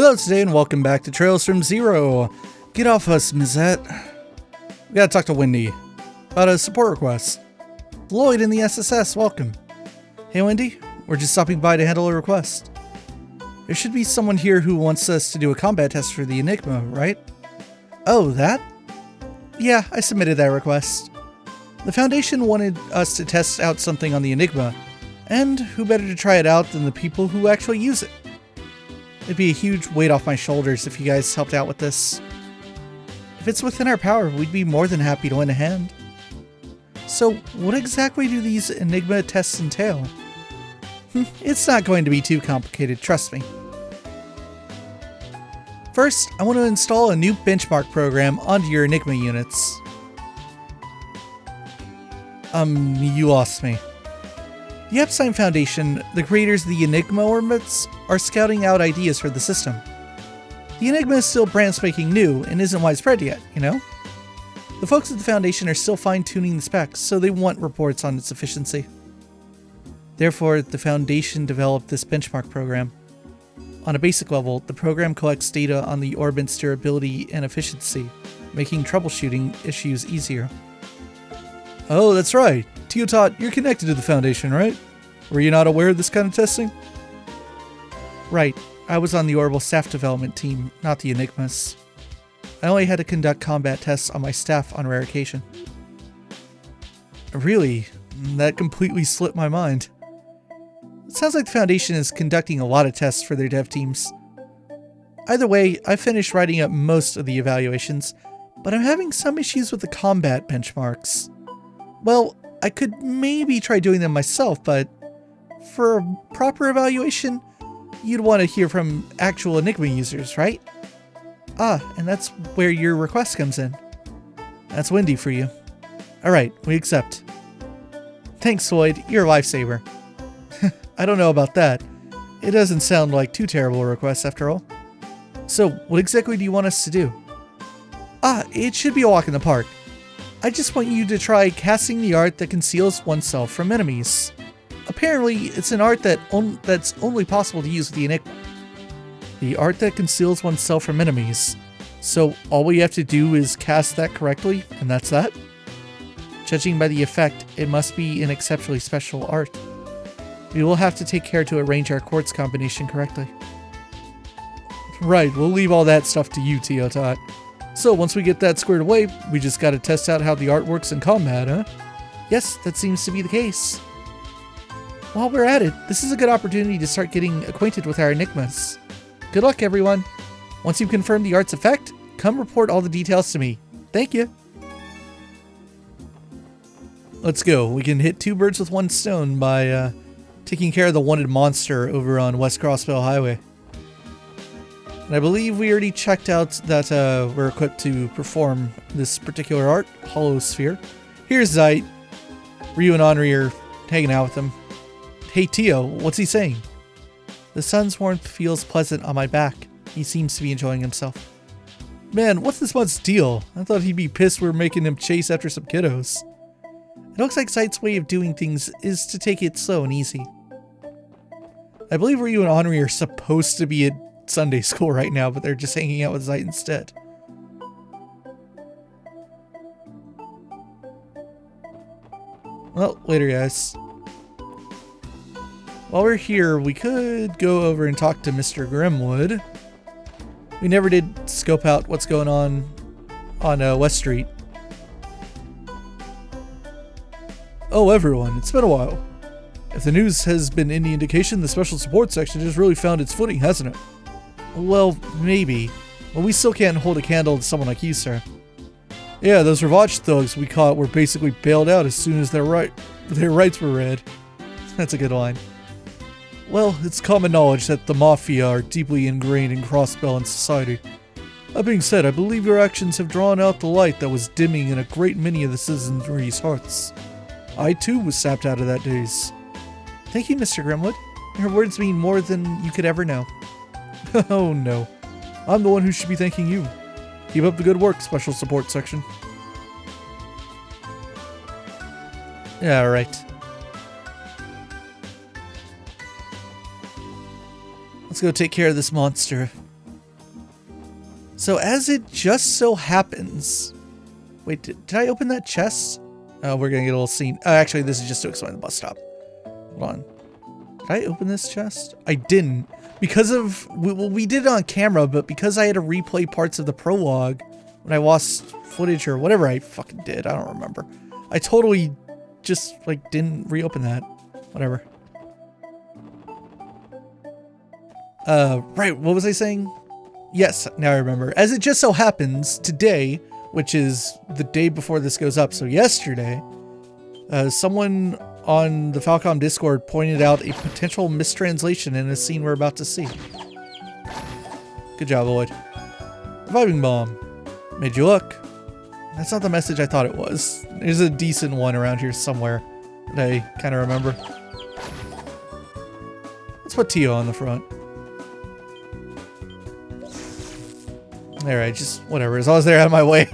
Hello today and welcome back to Trails from Zero. Get off us, Mizette. We gotta talk to Wendy about a support request. Lloyd in the SSS, welcome. Hey Wendy, we're just stopping by to handle a request. There should be someone here who wants us to do a combat test for the Enigma, right? Oh, that? Yeah, I submitted that request. The Foundation wanted us to test out something on the Enigma, and who better to try it out than the people who actually use it? It'd be a huge weight off my shoulders if you guys helped out with this. If it's within our power, we'd be more than happy to lend a hand. So, what exactly do these Enigma tests entail? It's not going to be too complicated, trust me. First, I want to install a new benchmark program onto your Enigma units. You lost me. The Epstein Foundation, the creators of the Enigma orbits, are scouting out ideas for the system. The Enigma is still brand spanking new and isn't widespread yet, you know? The folks at the Foundation are still fine-tuning the specs, so they want reports on its efficiency. Therefore, the Foundation developed this benchmark program. On a basic level, the program collects data on the orbit's durability and efficiency, making troubleshooting issues easier. Oh, that's right. Teotot, you're connected to the Foundation, right? Were you not aware of this kind of testing? Right. I was on the Orbital staff development team, not the Enigmas. I only had to conduct combat tests on my staff on rare occasion. Really? That completely slipped my mind. It sounds like the Foundation is conducting a lot of tests for their dev teams. Either way, I finished writing up most of the evaluations, but I'm having some issues with the combat benchmarks. Well, I could maybe try doing them myself, but for a proper evaluation, you'd want to hear from actual Enigma users, right? Ah, and that's where your request comes in. That's Wendy for you. Alright, we accept. Thanks, Lloyd. You're a lifesaver. I don't know about that. It doesn't sound like too terrible a request after all. So, what exactly do you want us to do? Ah, it should be a walk in the park. I just want you to try casting the art that conceals oneself from enemies. Apparently, it's an art that's only possible to use with the Enigma. The art that conceals oneself from enemies. So all we have to do is cast that correctly, and that's that? Judging by the effect, it must be an exceptionally special art. We will have to take care to arrange our quartz combination correctly. Right, we'll leave all that stuff to you, Teotot. So once we get that squared away, we just gotta test out how the art works in combat, huh? Yes, that seems to be the case. While we're at it, this is a good opportunity to start getting acquainted with our Enigmas. Good luck, everyone. Once you've confirmed the art's effect, come report all the details to me. Thank you. Let's go. We can hit two birds with one stone by taking care of the wanted monster over on West Crossbell Highway. And I believe we already checked out that we're equipped to perform this particular art, Hollow Sphere. Here's Zeit. Ryu and Henri are hanging out with him. Hey Teo, what's he saying? The sun's warmth feels pleasant on my back. He seems to be enjoying himself. Man, what's this one's deal? I thought he'd be pissed we're making him chase after some kiddos. It looks like Zeit's way of doing things is to take it slow and easy. I believe Ryu and Henri are supposed to be at Sunday school right now, but they're just hanging out with Zeit instead. Well, later guys. While we're here, we could go over and talk to Mr. Grimwood. We never did scope out what's going on West Street. Oh, everyone, it's been a while. If the news has been any indication, the special support section has really found its footing, hasn't it? Well, maybe. But we still can't hold a candle to someone like you, sir. Yeah, those Ravage thugs we caught were basically bailed out as soon as their rights were read. That's a good line. Well, it's common knowledge that the Mafia are deeply ingrained in Crossbell and society. That being said, I believe your actions have drawn out the light that was dimming in a great many of the citizenry's hearts. I too was sapped out of that daze. Thank you, Mr. Grimwood. Your words mean more than you could ever know. Oh no. I'm the one who should be thanking you. Keep up the good work, Special Support Section. Yeah, right. Let's go take care of this monster. So as it just so happens... Wait, did I open that chest? Oh, we're gonna get a little scene. Actually, this is just to explain the bus stop. Hold on. Did I open this chest? I didn't. Because of... Well, we did it on camera, but because I had to replay parts of the prologue when I lost footage or whatever I fucking did, I don't remember. I totally just, like, didn't reopen that. Whatever. Right, what was I saying? Yes, now I remember. As it just so happens, today, which is the day before this goes up, so yesterday, someone on the Falcom Discord pointed out a potential mistranslation in a scene we're about to see. Good job, Lloyd. Reviving bomb. Made you look. That's not the message I thought it was. There's a decent one around here somewhere that I kind of remember. Let's put Tio on the front. Alright, just whatever. As long as they're out of my way.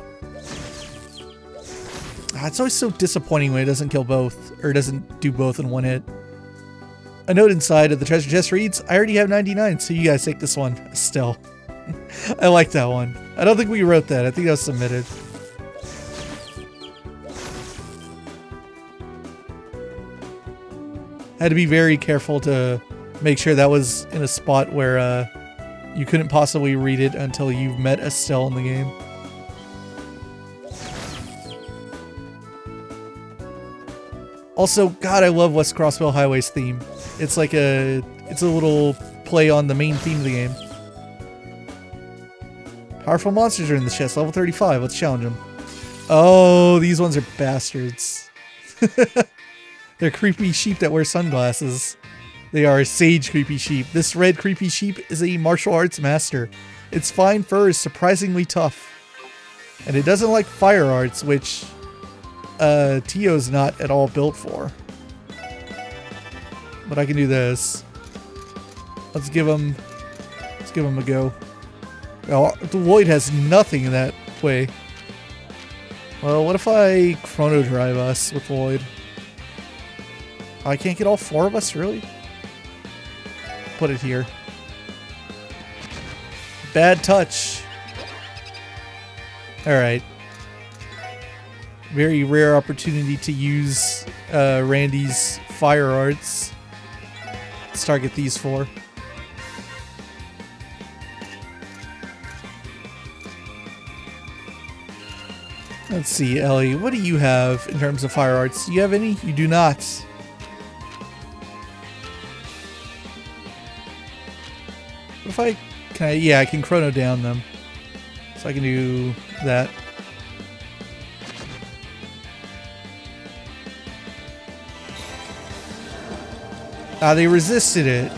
It's always so disappointing when it doesn't kill both, or doesn't do both in one hit. A note inside of the treasure chest reads, I already have 99, so you guys take this one. Still. I like that one. I don't think we wrote that. I think that was submitted. I had to be very careful to make sure that was in a spot where you couldn't possibly read it until you've met Estelle in the game. Also, God, I love West Crossbell Highway's theme. It's like it's a little play on the main theme of the game. Powerful monsters are in the chest, level 35. Let's challenge them. Oh, these ones are bastards. They're creepy sheep that wear sunglasses. They are sage creepy sheep. This red creepy sheep is a martial arts master. Its fine fur is surprisingly tough. And it doesn't like fire arts, which Tio's not at all built for. But I can do this. Let's give him a go. Oh, Lloyd has nothing in that way. Well, what if I chrono drive us with Lloyd? I can't get all four of us, really? Put it here. Bad touch. Alright. Very rare opportunity to use Randy's fire arts. Let's target these four. Let's see, Ellie, what do you have in terms of fire arts? Do you have any? You do not. What if I can chrono down them. So I can do that. They resisted it.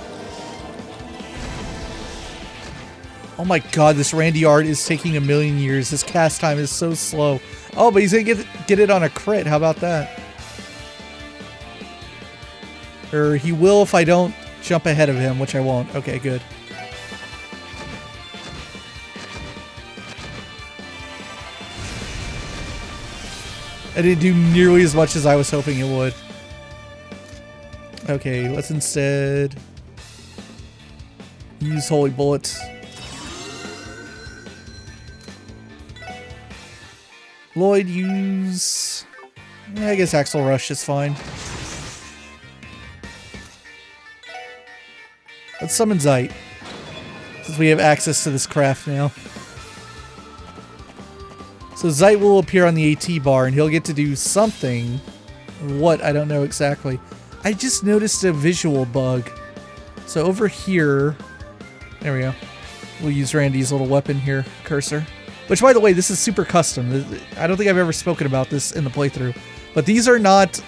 Oh my god, this Randy art is taking a million years. His cast time is so slow. Oh, but he's gonna get it on a crit. How about that? Or he will if I don't jump ahead of him, which I won't. Okay, good. I didn't do nearly as much as I was hoping it would. Okay, let's instead use Holy Bullet. Lloyd, use... I guess Axle Rush is fine. Let's summon Zeit, since we have access to this craft now. So Zeit will appear on the AT bar, and he'll get to do something. What? I don't know exactly. I just noticed a visual bug. So over here... There we go. We'll use Randy's little weapon here, cursor. Which, by the way, this is super custom. I don't think I've ever spoken about this in the playthrough. But these are not,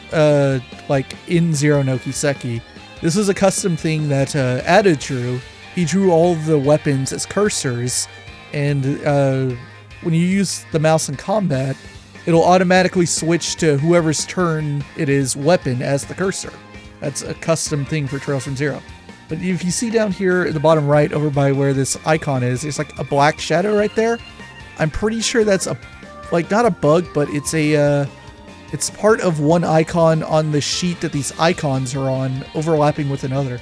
like, in Zero no Kiseki. This is a custom thing that Ada drew. He drew all the weapons as cursors. And when you use the mouse in combat, it'll automatically switch to whoever's turn it is weapon as the cursor. That's a custom thing for Trails from Zero. But if you see down here at the bottom right, over by where this icon is, there's like a black shadow right there. I'm pretty sure that's a, like, not a bug, but it's a, it's part of one icon on the sheet that these icons are on, overlapping with another.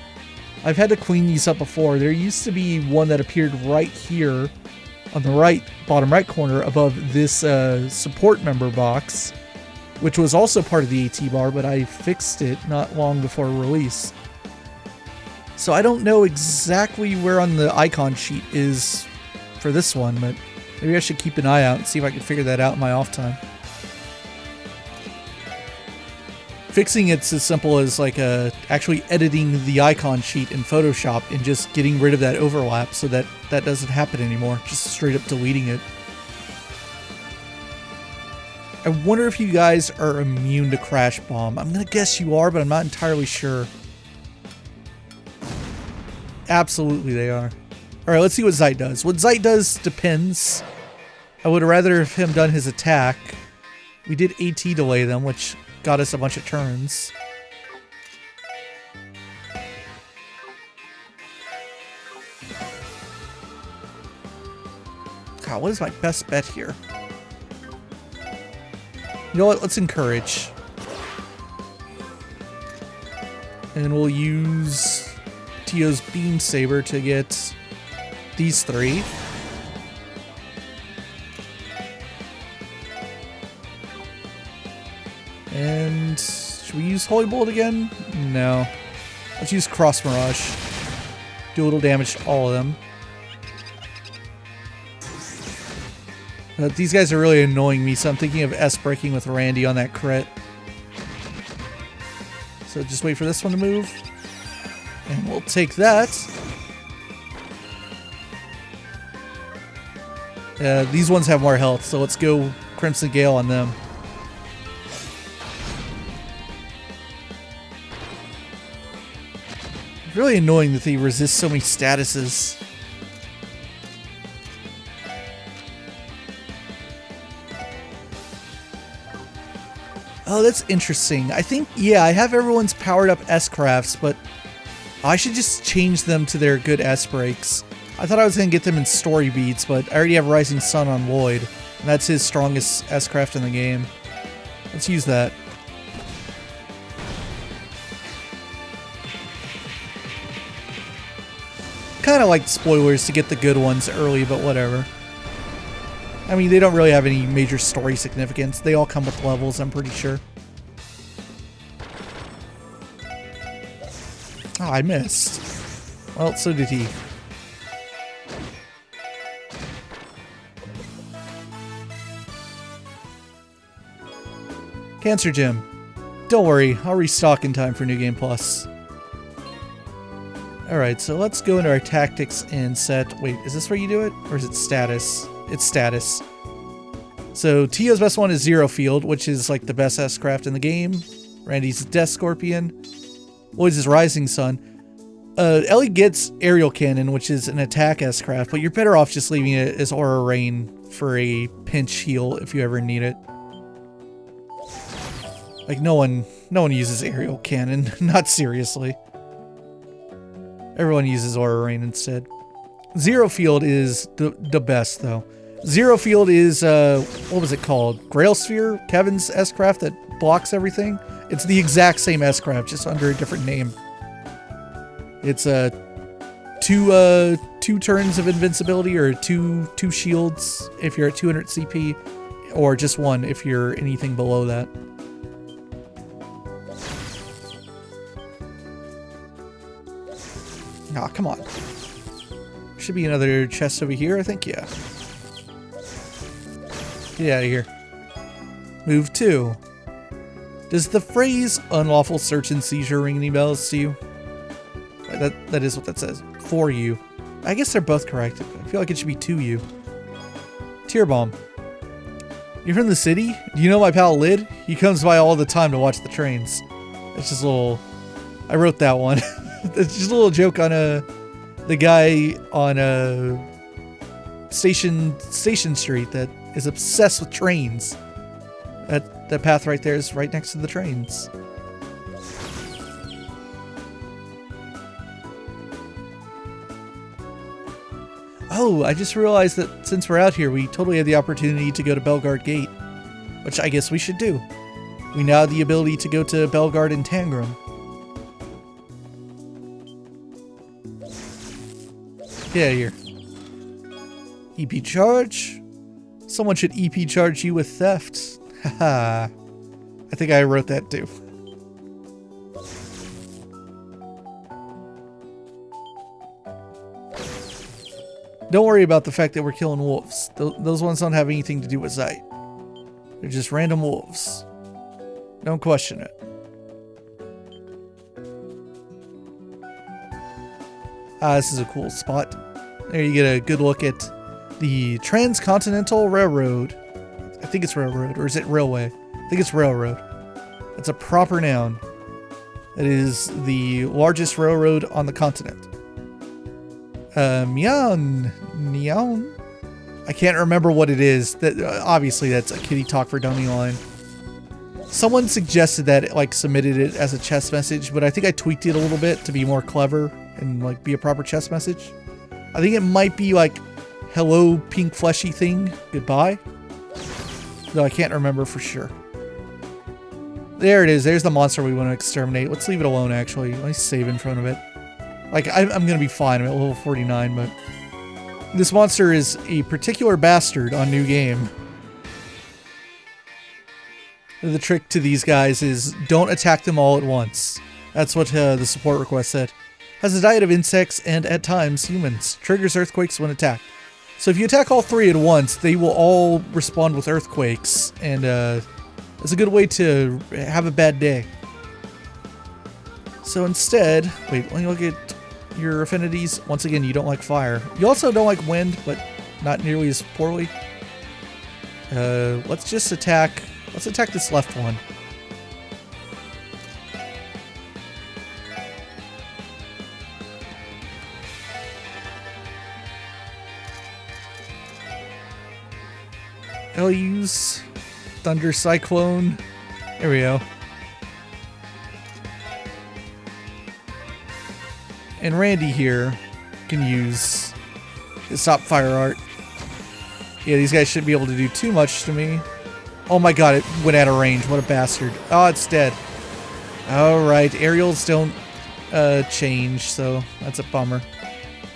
I've had to clean these up before. There used to be one that appeared right here on the right, bottom right corner above this support member box, which was also part of the AT bar, but I fixed it not long before release. So I don't know exactly where on the icon sheet is for this one, but maybe I should keep an eye out and see if I can figure that out in my off time. Fixing it's as simple as like actually editing the icon sheet in Photoshop and just getting rid of that overlap so that that doesn't happen anymore. Just straight up deleting it. I wonder if you guys are immune to Crash Bomb. I'm gonna guess you are, but I'm not entirely sure. Absolutely they are. Alright, let's see what Zeit does. What Zeit does depends. I would have rather have him done his attack. We did AT delay them, which got us a bunch of turns. God, what is my best bet here? You know what? Let's encourage. And we'll use Tio's Beam Saber to get these three. And should we use Holy Bolt again? No. Let's use Cross Mirage. Do a little damage to all of them. These guys are really annoying me, so I'm thinking of S-breaking with Randy on that crit. So just wait for this one to move. And we'll take that. These ones have more health, so let's go Crimson Gale on them. It's really annoying that they resist so many statuses. Oh, that's interesting. I think, yeah, I have everyone's powered up S-crafts, but I should just change them to their good S-breaks. I thought I was going to get them in story beats, but I already have Rising Sun on Lloyd, and that's his strongest S-craft in the game. Let's use that. Kind of like spoilers to get the good ones early, but whatever. I mean, they don't really have any major story significance. They all come with levels, I'm pretty sure. Oh, I missed. Well, so did he. Cancer Gym. Don't worry, I'll restock in time for New Game Plus. Alright, so let's go into our tactics and set... Wait, is this where you do it? Or is it status? It's status. So Tio's best one is Zero Field, which is like the best S-craft in the game. Randy's Death Scorpion. Lloyd's is Rising Sun. Ellie gets Aerial Cannon, which is an attack S-craft, but you're better off just leaving it as Aura Rain for a pinch heal if you ever need it. Like no one uses Aerial Cannon, not seriously. Everyone uses Aura Rain instead. Zero Field is the best though. Zero Field is what was it called? Grail Sphere, Kevin's S-craft that blocks everything. It's the exact same S-craft, just under a different name. It's two turns of invincibility, or two shields if you're at 200 CP, or just one if you're anything below that. Aw, come on. Should be another chest over here, I think, yeah. Get out of here. Move 2. Does the phrase unlawful search and seizure ring any bells to you? That is what that says. For you. I guess they're both correct. I feel like it should be to you. Tear Bomb. You're from the city? Do you know my pal Lid? He comes by all the time to watch the trains. It's just a little... I wrote that one. It's just a little joke on the guy on Station Street that is obsessed with trains. That path right there is right next to the trains. Oh, I just realized that since we're out here, we totally have the opportunity to go to Bellegarde Gate, which I guess we should do. We now have the ability to go to Bellegarde and Tangram. Get out of here. EP charge? Someone should EP charge you with theft. Haha. I think I wrote that too. Don't worry about the fact that we're killing wolves. Those ones don't have anything to do with sight. They're just random wolves. Don't question it. Ah, this is a cool spot. There you get a good look at the Transcontinental Railroad. I think it's railroad, or is it railway? I think it's railroad. That's a proper noun. It is the largest railroad on the continent. Nihon. I can't remember what it is. That obviously that's a kitty talk for dummy line. Someone suggested that it, like, submitted it as a chess message, but I think I tweaked it a little bit to be more clever and like be a proper chess message. I think it might be like, hello pink fleshy thing, goodbye. Though I can't remember for sure. There it is. There's the monster we want to exterminate. Let's leave it alone, actually. Let me save in front of it. Like, I'm going to be fine. I'm at level 49, but this monster is a particular bastard on new game. The trick to these guys is don't attack them all at once. That's what the support request said. Has a diet of insects and, at times, humans. Triggers earthquakes when attacked. So if you attack all three at once, they will all respond with earthquakes, and it's a good way to have a bad day. So instead, wait, let me look at your affinities. Once again, you don't like fire. You also don't like wind, but not nearly as poorly. Let's just attack. Let's attack this left one. I'll use Thunder Cyclone. There we go. And Randy here can use the Stop Fire Art. Yeah, these guys shouldn't be able to do too much to me. Oh my god, it went out of range. What a bastard. Oh, it's dead. Alright, aerials don't change, so that's a bummer.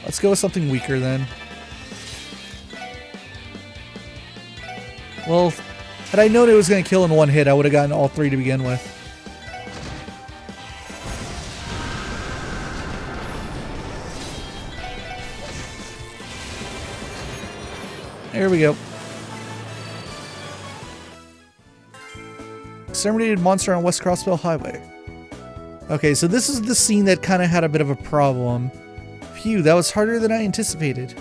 Let's go with something weaker then. Well, had I known it was going to kill in one hit, I would have gotten all three to begin with. There we go. Exterminated monster on West Crossbell Highway. Okay, so this is the scene that kind of had a bit of a problem. Phew, that was harder than I anticipated.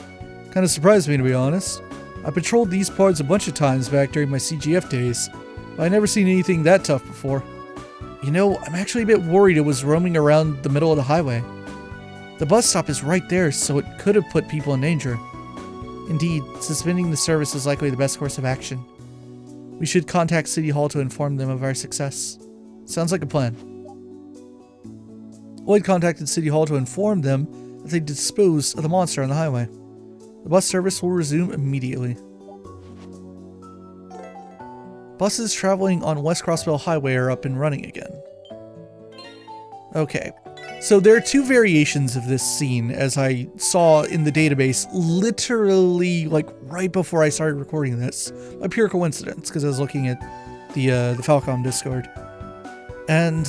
Kind of surprised me, to be honest. I patrolled these parts a bunch of times back during my CGF days, but I never seen anything that tough before. You know, I'm actually a bit worried it was roaming around the middle of the highway. The bus stop is right there, so it could have put people in danger. Indeed, suspending the service is likely the best course of action. We should contact City Hall to inform them of our success. Sounds like a plan. Lloyd contacted City Hall to inform them that they disposed of the monster on the highway. The bus service will resume immediately. Buses traveling on West Crossbell Highway are up and running again. Okay, so there are two variations of this scene, as I saw in the database literally like right before I started recording this, by pure coincidence, because I was looking at the Falcom Discord. And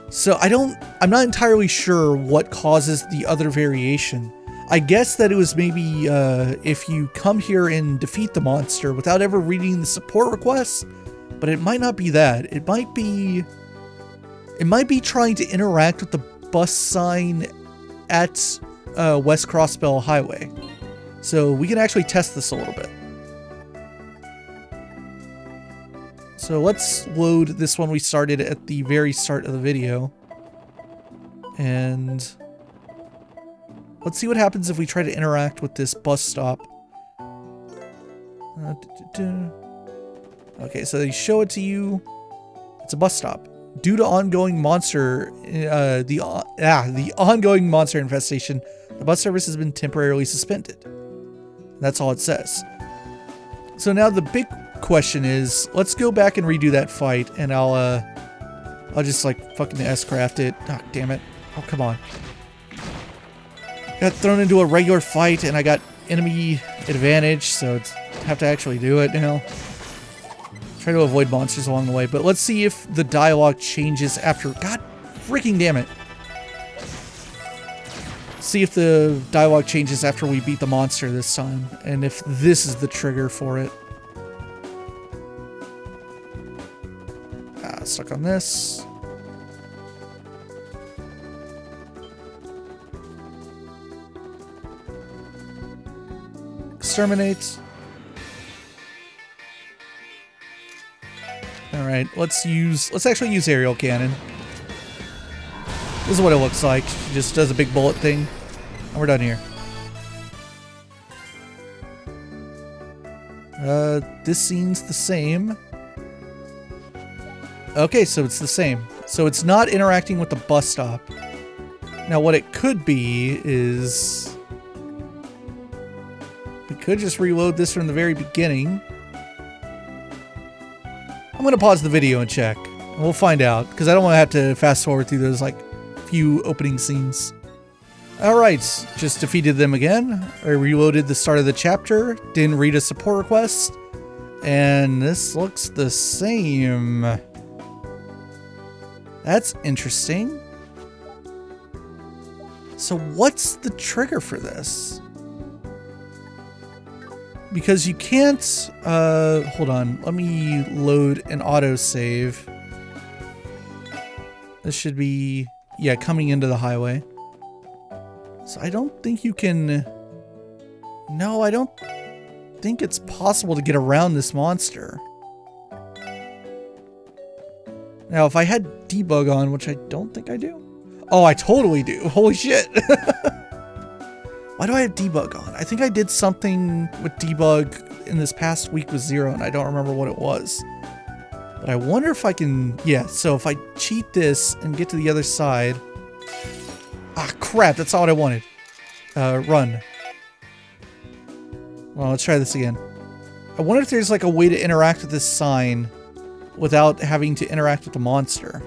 so I'm not entirely sure what causes the other variation. I guess that it was maybe if you come here and defeat the monster without ever reading the support requests, but it might not be that. It might be trying to interact with the bus sign at West Crossbell Highway. So we can actually test this a little bit. So let's load this one we started at the very start of the video. And let's see what happens if we try to interact with this bus stop. Okay, so they show it to you. It's a bus stop. Due to ongoing monster, the ongoing monster infestation, the bus service has been temporarily suspended. That's all it says. So now the big question is, let's go back and redo that fight, and I'll just like fucking S-craft it. Oh, damn it. Oh, come on. Got thrown into a regular fight, and I got enemy advantage, so it's have to actually do it now. Try to avoid monsters along the way, but let's see if the dialogue changes after. God freaking damn it. See if the dialogue changes after we beat the monster this time, and if this is the trigger for it. Stuck on this. Exterminate. Alright, let's actually use aerial cannon. This is what it looks like. She just does a big bullet thing. And we're done here. This scene's the same. Okay, so it's the same. So it's not interacting with the bus stop. Now what it could be is... we could just reload this from the very beginning. I'm going to pause the video and check. And we'll find out, because I don't want to have to fast forward through those like few opening scenes. Alright, just defeated them again. I reloaded the start of the chapter. Didn't read a support request. And this looks the same. That's interesting. So what's the trigger for this? Because you can't, hold on, let me load an autosave. This should be, yeah, coming into the highway. So I don't think you can, no, I don't think it's possible to get around this monster. Now, if I had debug on, which I don't think I do. Oh, I totally do. Holy shit. Why do I have debug on? I think I did something with debug in this past week with Zero, and I don't remember what it was. But I wonder if I can... yeah, so if I cheat this and get to the other side... ah, crap, that's not what I wanted. Run. Well, let's try this again. I wonder if there's like a way to interact with this sign without having to interact with the monster.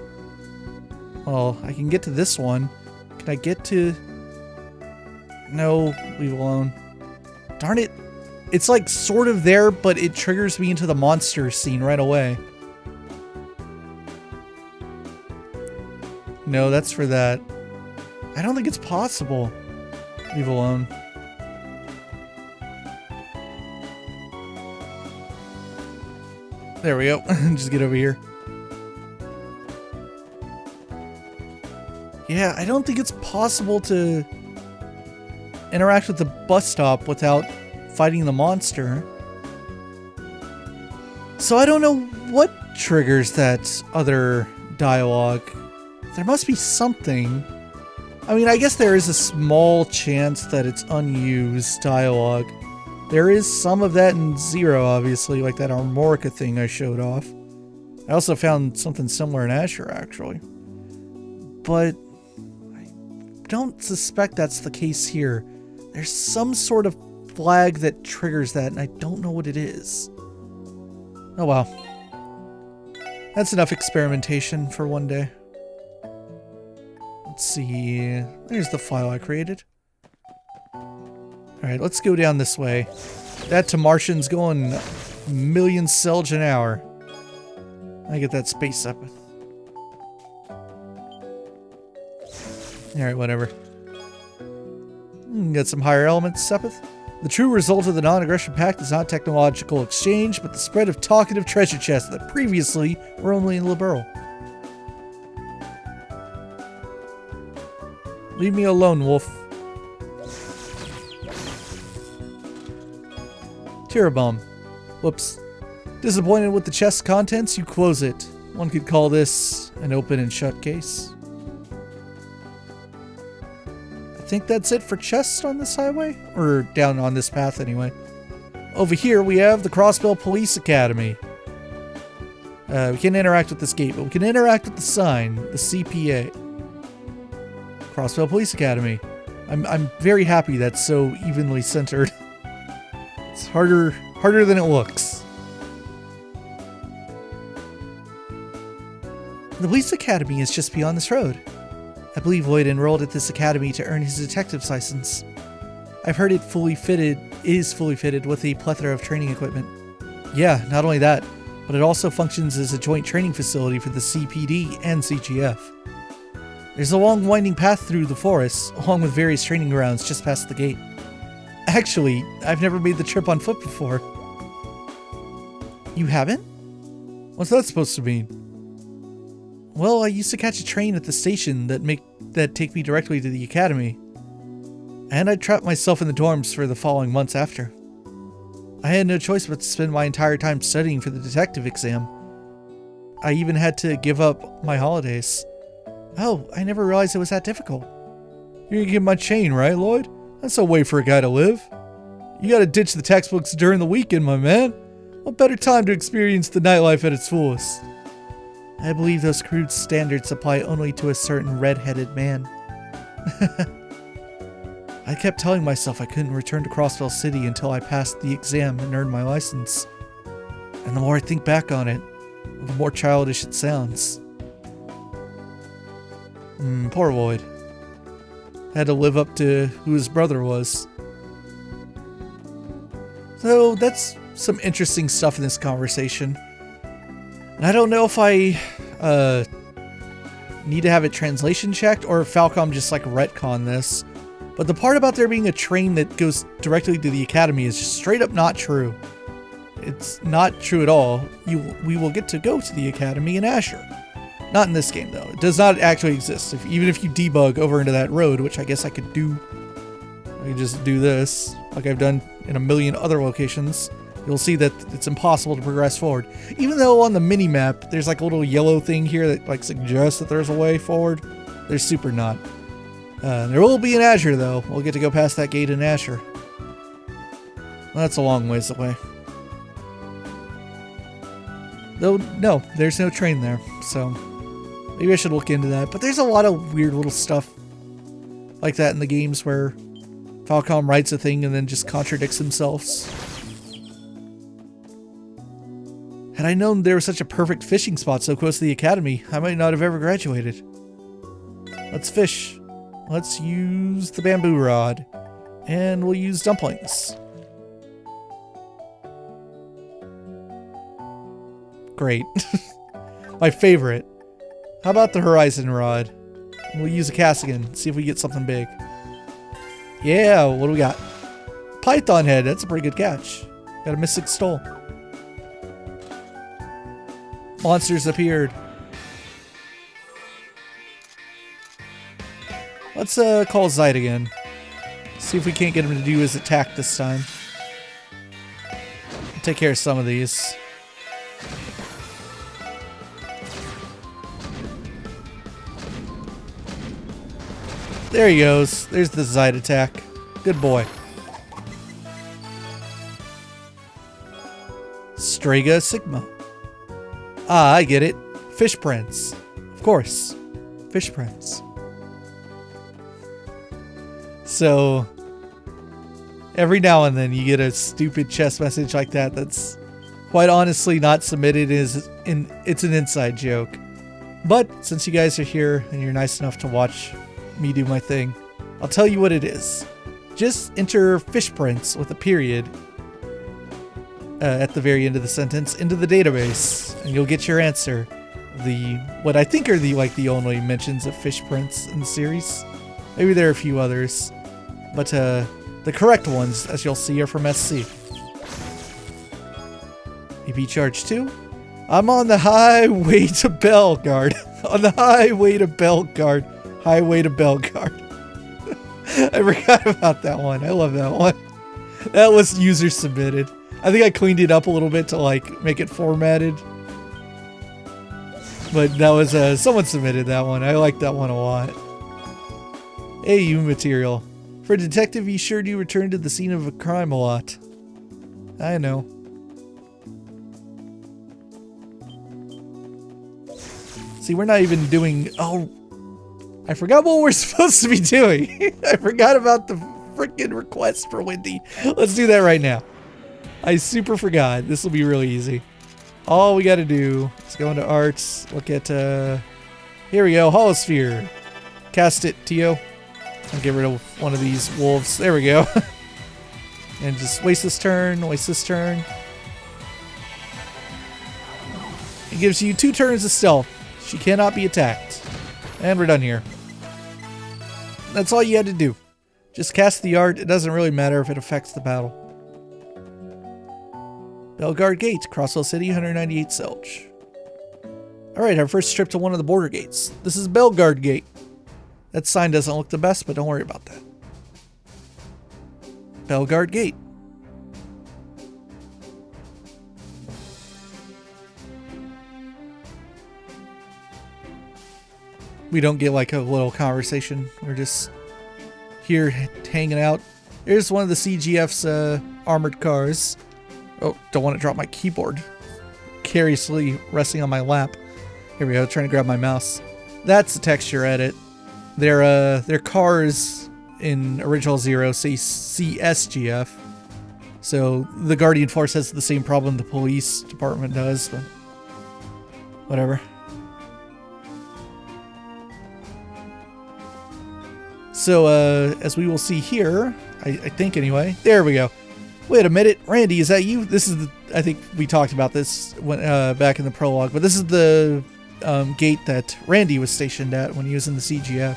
Well, I can get to this one. Can I get to... no, leave alone. Darn it. It's like sort of there, but it triggers me into the monster scene right away. No, that's for that. I don't think it's possible. Leave alone. There we go. Just get over here. Yeah, I don't think it's possible to interact with the bus stop without fighting the monster. So I don't know what triggers that other dialogue. There must be something. I mean, I guess there is a small chance that it's unused dialogue. There is some of that in Zero, obviously, like that Armorica thing I showed off. I also found something similar in Azure, actually. But I don't suspect that's the case here. There's some sort of flag that triggers that, and I don't know what it is. Oh well. That's enough experimentation for one day. Let's see. There's the file I created. Alright, let's go down this way. That to Martian's going a million Selge an hour. I get that space up. Alright, whatever. Got some higher elements, Sepith. The true result of the non-aggression pact is not technological exchange, but the spread of talkative treasure chests that previously were only in liberal. Leave me alone, wolf. Tirabum. Whoops. Disappointed with the chest's contents? You close it. One could call this an open and shut case. I think that's it for chests on this highway? Or down on this path anyway. Over here we have the Crossbell Police Academy. We can interact with this gate, but we can interact with the sign, the CPA. Crossbell Police Academy. I'm very happy that's so evenly centered. It's harder than it looks. The police academy is just beyond this road. I believe Lloyd enrolled at this academy to earn his detective's license. I've heard it fully fitted is fully fitted with a plethora of training equipment. Yeah, not only that, but it also functions as a joint training facility for the CPD and CGF. There's a long winding path through the forest, along with various training grounds just past the gate. Actually, I've never made the trip on foot before. You haven't? What's that supposed to mean? Well, I used to catch a train at the station that take me directly to the academy. And I trapped myself in the dorms for the following months after. I had no choice but to spend my entire time studying for the detective exam. I even had to give up my holidays. Oh, I never realized it was that difficult. You're gonna get my chain, right, Lloyd? That's no way for a guy to live. You gotta ditch the textbooks during the weekend, my man. What better time to experience the nightlife at its fullest? I believe those crude standards apply only to a certain red-headed man. I kept telling myself I couldn't return to Crossville City until I passed the exam and earned my license. And the more I think back on it, the more childish it sounds. Poor Lloyd. Had to live up to who his brother was. So that's some interesting stuff in this conversation. And I don't know if I need to have it translation checked or if Falcom just like retcon this. But the part about there being a train that goes directly to the academy is just straight up not true. It's not true at all. We will get to go to the academy in Azure. Not in this game though. It does not actually exist. Even if you debug over into that road, which I guess I could do. I could just do this like I've done in a million other locations. You'll see that it's impossible to progress forward. Even though on the mini-map, there's like a little yellow thing here that like suggests that there's a way forward. There's super not. There will be an Azure though. We'll get to go past that gate in Azure. Well, that's a long ways away. Though, no, there's no train there, so maybe I should look into that. But there's a lot of weird little stuff like that in the games where Falcom writes a thing and then just contradicts themselves. Had I known there was such a perfect fishing spot so close to the academy, I might not have ever graduated. Let's fish. Let's use the bamboo rod. And we'll use dumplings. Great. My favorite. How about the horizon rod? We'll use a cast again. See if we get something big. Yeah, what do we got? Python head. That's a pretty good catch. Got a mystic stole. Monsters appeared. Let's call Zite again. See if we can't get him to do his attack this time. Take care of some of these. There he goes. There's the Zite attack. Good boy. Strega Sigma. Ah, I get it. Fish prints. Of course. Fish prints. So, every now and then you get a stupid chest message like that that's quite honestly not submitted. It's an inside joke. But since you guys are here and you're nice enough to watch me do my thing, I'll tell you what it is. Just enter fish prints with a period at the very end of the sentence into the database, and you'll get your answer. What I think are the only mentions of fish prints in the series. Maybe there are a few others, but the correct ones, as you'll see, are from SC. AP charge 2. I'm on the highway to Bellegarde. On the highway to Bellegarde. Highway to Bellegarde. I forgot about that one. I love that one. That was user submitted. I think I cleaned it up a little bit to like make it formatted. But that was someone submitted that one. I like that one a lot. AU material. For a detective, you sure do return to the scene of a crime a lot. I know. See, we're not even doing... Oh, I forgot what we're supposed to be doing. I forgot about the freaking request for Wendy. Let's do that right now. I super forgot. This will be really easy. All we got to do is go into arts, look at... here we go, holosphere. Cast it, Tio. I'll get rid of one of these wolves. There we go. And just waste this turn, waste this turn. It gives you 2 turns of stealth. She cannot be attacked. And we're done here. That's all you had to do. Just cast the art. It doesn't really matter if it affects the battle. Bellegarde Gate, Crossville City, 198 Selge. Alright, our first trip to one of the border gates. This is Bellegarde Gate. That sign doesn't look the best, but don't worry about that. Bellegarde Gate. We don't get like a little conversation. We're just here hanging out. Here's one of the CGF's armored cars. Oh, don't want to drop my keyboard. Curiously resting on my lap. Here we go, trying to grab my mouse. That's the texture edit. Their cars in original Zero say CSGF. So the Guardian Force has the same problem the police department does, but whatever. So, as we will see here, I think anyway, there we go. Wait a minute, Randy, is that you? This is the, I think we talked about this when, back in the prologue, but this is the gate that Randy was stationed at when he was in the CGF.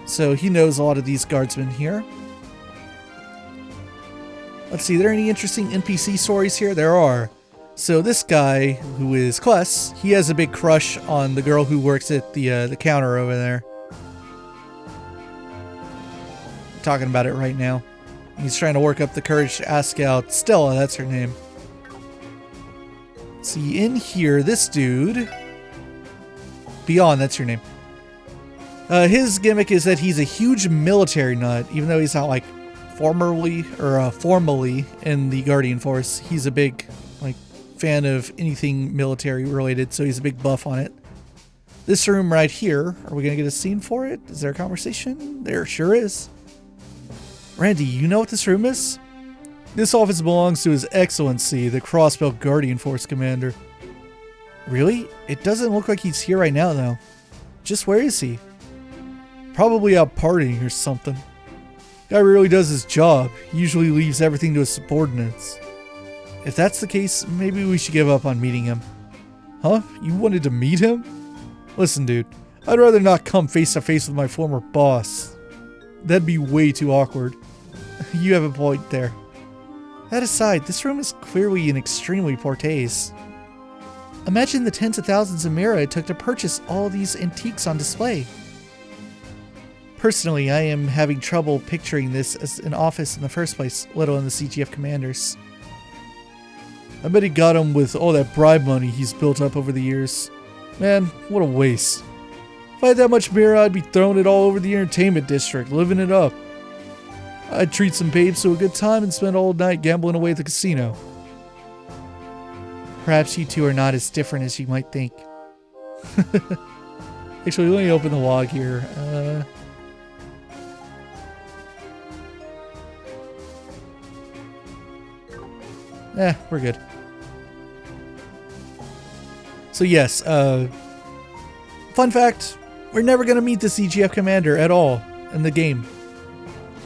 So he knows a lot of these guardsmen here. Let's see, are there any interesting NPC stories here? There are. So this guy, who is Kless, he has a big crush on the girl who works at the counter over there. I'm talking about it right now. He's trying to work up the courage to ask out Stella, that's her name. See, in here, this dude... Beyond, that's your name. His gimmick is that he's a huge military nut, even though he's not like formally in the Guardian Force. He's a big like fan of anything military related, so he's a big buff on it. This room right here, are we gonna get a scene for it? Is there a conversation? There sure is. Randy, you know what this room is? This office belongs to His Excellency, the Crossbelt Guardian Force Commander. Really? It doesn't look like he's here right now, though. Just where is he? Probably out partying or something. Guy really does his job. He usually leaves everything to his subordinates. If that's the case, maybe we should give up on meeting him. Huh? You wanted to meet him? Listen, dude. I'd rather not come face to face with my former boss. That'd be way too awkward. You have a point there. That aside, this room is clearly in extremely poor taste. Imagine the tens of thousands of Mira it took to purchase all these antiques on display. Personally, I am having trouble picturing this as an office in the first place, let alone the CGF commanders. I bet he got him with all that bribe money he's built up over the years. Man, what a waste. If I had that much Mira, I'd be throwing it all over the entertainment district, living it up. I'd treat some babes to a good time and spend all night gambling away at the casino. Perhaps you two are not as different as you might think. Actually, let me open the log here. We're good. So yes, fun fact, we're never going to meet the CGF commander at all in the game.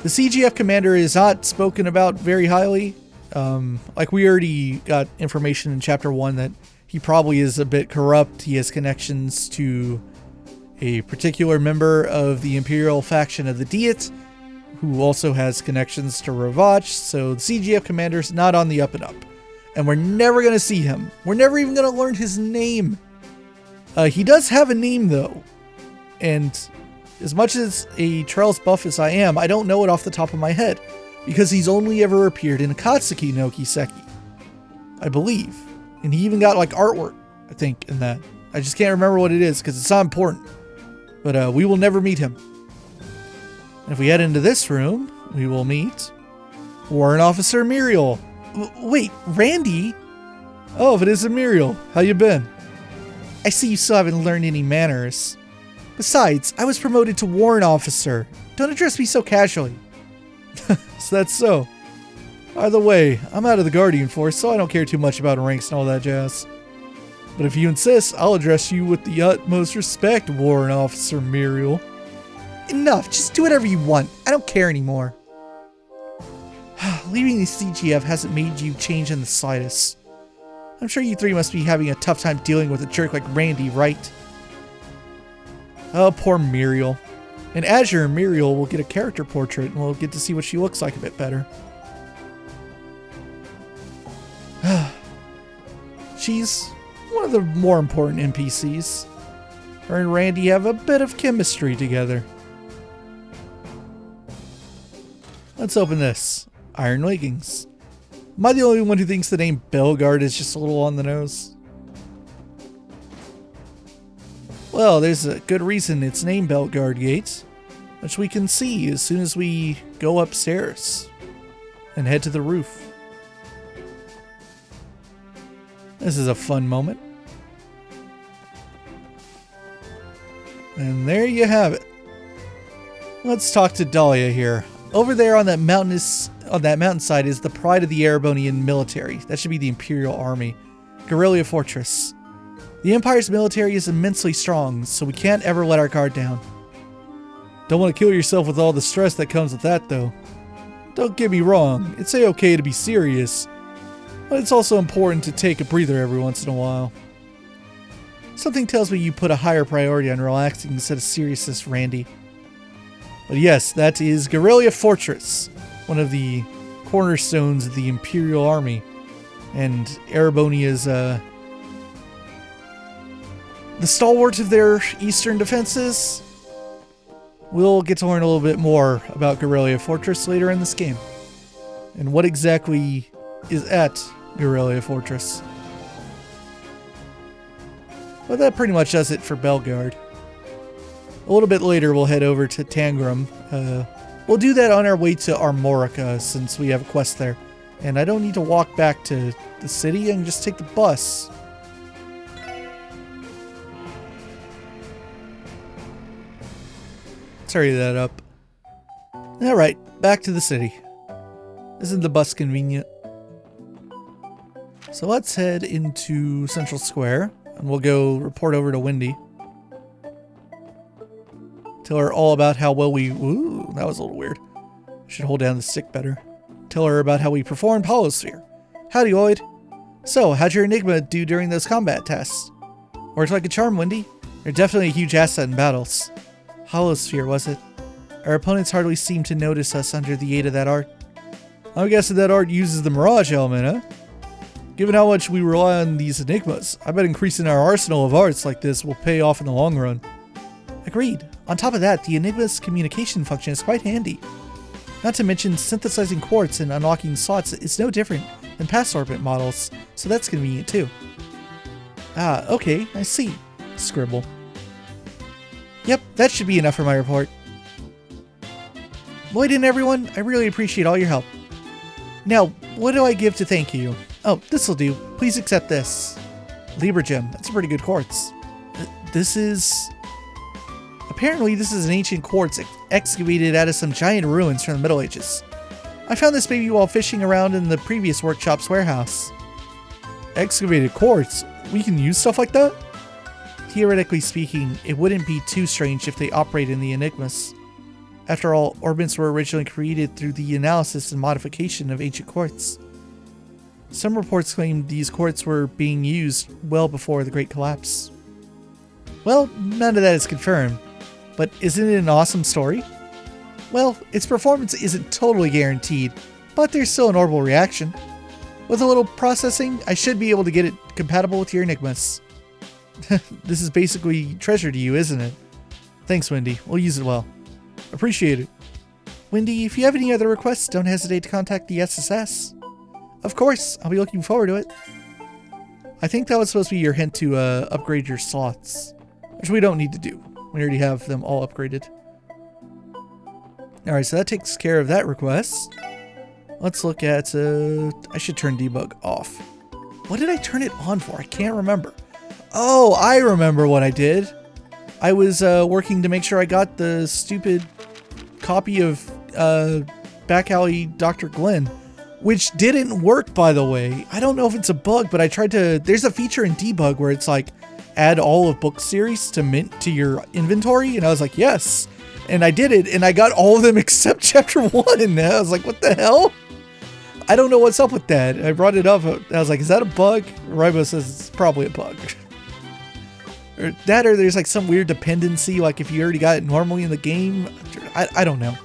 The CGF commander is not spoken about very highly. Like we already got information in chapter 1 that he probably is a bit corrupt. He has connections to a particular member of the Imperial faction of the Diet, who also has connections to Ravach, so the CGF commander's not on the up and up. And we're never going to see him. We're never even going to learn his name. He does have a name, though. And as much as a Trails buff as I am, I don't know it off the top of my head, because he's only ever appeared in Akatsuki no Kiseki, I believe. And he even got like artwork, I think, in that. I just can't remember what it is, because it's not important. But we will never meet him. And if we head into this room, we will meet Warrant Officer Muriel. Wait, Randy? Oh, if it isn't Muriel, how you been? I see you still haven't learned any manners. Besides, I was promoted to Warrant Officer. Don't address me so casually. So that's so. By the way, I'm out of the Guardian Force, so I don't care too much about ranks and all that jazz. But if you insist, I'll address you with the utmost respect, Warrant Officer Muriel. Enough, just do whatever you want. I don't care anymore. Leaving the CGF hasn't made you change in the slightest. I'm sure you three must be having a tough time dealing with a jerk like Randy, right? Oh, poor Muriel. In Azure, Muriel will get a character portrait and we'll get to see what she looks like a bit better. She's one of the more important NPCs. Her and Randy have a bit of chemistry together. Let's open this. Iron leggings. Am I the only one who thinks the name Bellegarde is just a little on the nose? Well, there's a good reason it's named Bellegarde Gate, which we can see as soon as we go upstairs and head to the roof. This is a fun moment. And there you have it. Let's talk to Dahlia here. Over there on that mountainside is the pride of the Erebonian military. That should be the Imperial Army. Guerrilla Fortress. The Empire's military is immensely strong, so we can't ever let our guard down. Don't want to kill yourself with all the stress that comes with that, though. Don't get me wrong, it's okay to be serious, but it's also important to take a breather every once in a while. Something tells me you put a higher priority on relaxing instead of seriousness, Randy. But yes, that is Guerrilla Fortress, one of the cornerstones of the Imperial Army, and Erebonia's, the stalwart of their eastern defenses. We'll get to learn a little bit more about Guerrilla Fortress later in this game, and what exactly is at Guerrilla Fortress. But that pretty much does it for Bellegarde. A little bit later, we'll head over to Tangram. We'll do that on our way to Armorica, since we have a quest there. And I don't need to walk back to the city, I can just take the bus. Let's hurry that up. Alright, back to the city. Isn't the bus convenient? So let's head into Central Square, and we'll go report over to Wendy. Tell her all about how well we... Ooh, that was a little weird. Should hold down the stick better. Tell her about how we performed Holosphere. Howdy, Lloyd. So, how'd your Enigma do during those combat tests? Worked like a charm, Wendy. They're definitely a huge asset in battles. Holosphere, was it? Our opponents hardly seem to notice us under the aid of that art. I'm guessing that art uses the Mirage element, huh? Given how much we rely on these Enigmas, I bet increasing our arsenal of arts like this will pay off in the long run. Agreed. On top of that, the Enigma's communication function is quite handy. Not to mention, synthesizing quartz and unlocking slots is no different than past orbit models, so that's convenient too. Ah, okay, I see. Scribble. Yep, that should be enough for my report. Lloyd and everyone, I really appreciate all your help. Now, what do I give to thank you? Oh, this'll do. Please accept this. Libra gem. That's a pretty good quartz. This is... Apparently, this is an ancient quartz excavated out of some giant ruins from the Middle Ages. I found this baby while fishing around in the previous workshop's warehouse. Excavated quartz? We can use stuff like that? Theoretically speaking, it wouldn't be too strange if they operate in the Enigmas. After all, orbits were originally created through the analysis and modification of ancient quartz. Some reports claim these quartz were being used well before the Great Collapse. Well, none of that is confirmed. But isn't it an awesome story? Well, its performance isn't totally guaranteed, but there's still an orbital reaction. With a little processing, I should be able to get it compatible with your Enigmas. This is basically treasure to you, isn't it? Thanks, Wendy. We'll use it well. Appreciate it. Wendy, if you have any other requests, don't hesitate to contact the SSS. Of course, I'll be looking forward to it. I think that was supposed to be your hint to upgrade your slots, which we don't need to do. We already have them all upgraded. Alright, so that takes care of that request. Let's look at... I should turn debug off. What did I turn it on for? I can't remember. Oh, I remember what I did. I was working to make sure I got the stupid copy of Back Alley Dr. Glenn, which didn't work, by the way. I don't know if it's a bug, but I tried to... There's a feature in debug where it's like, add all of book series to mint to your inventory, and I was like, yes. And I did it, and I got all of them except chapter 1. And I was like, what the hell? I don't know what's up with that. I brought it up. I was like, is that a bug? Ribo says it's probably a bug. Or that, or there's like some weird dependency, like if you already got it normally in the game. I don't know.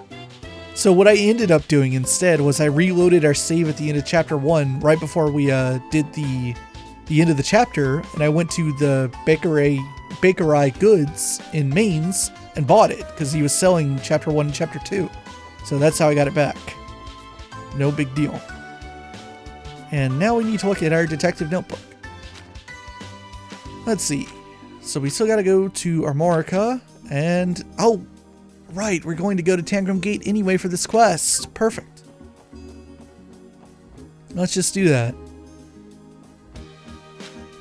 So what I ended up doing instead was I reloaded our save at the end of chapter 1 right before we did the end of the chapter, and I went to the bakery goods in Mainz and bought it because he was selling chapter 1 and chapter 2. So that's how I got it back. No big deal. And now we need to look at our detective notebook. Let's see. So we still got to go to Armorica and... oh, right. We're going to go to Tangram Gate anyway for this quest. Perfect. Let's just do that.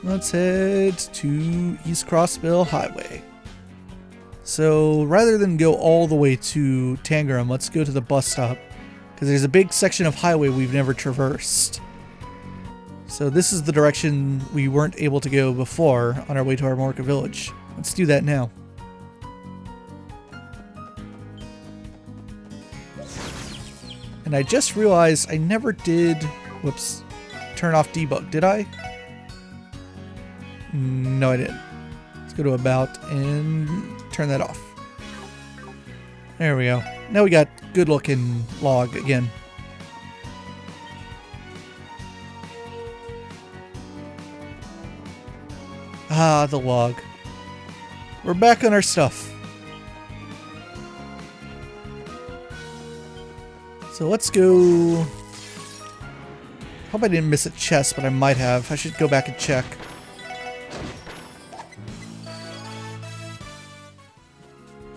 Let's head to East Crossbell Highway. So rather than go all the way to Tangram, let's go to the bus stop. Because there's a big section of highway we've never traversed. So this is the direction we weren't able to go before on our way to Armorica Village. Let's do that now. And I just realized I never did... whoops. Turn off debug, did I? No, I didn't. Let's go to About and turn that off. There we go. Now we got good looking log again. Ah, the log. We're back on our stuff. So let's go... hope I didn't miss a chest, but I might have. I should go back and check.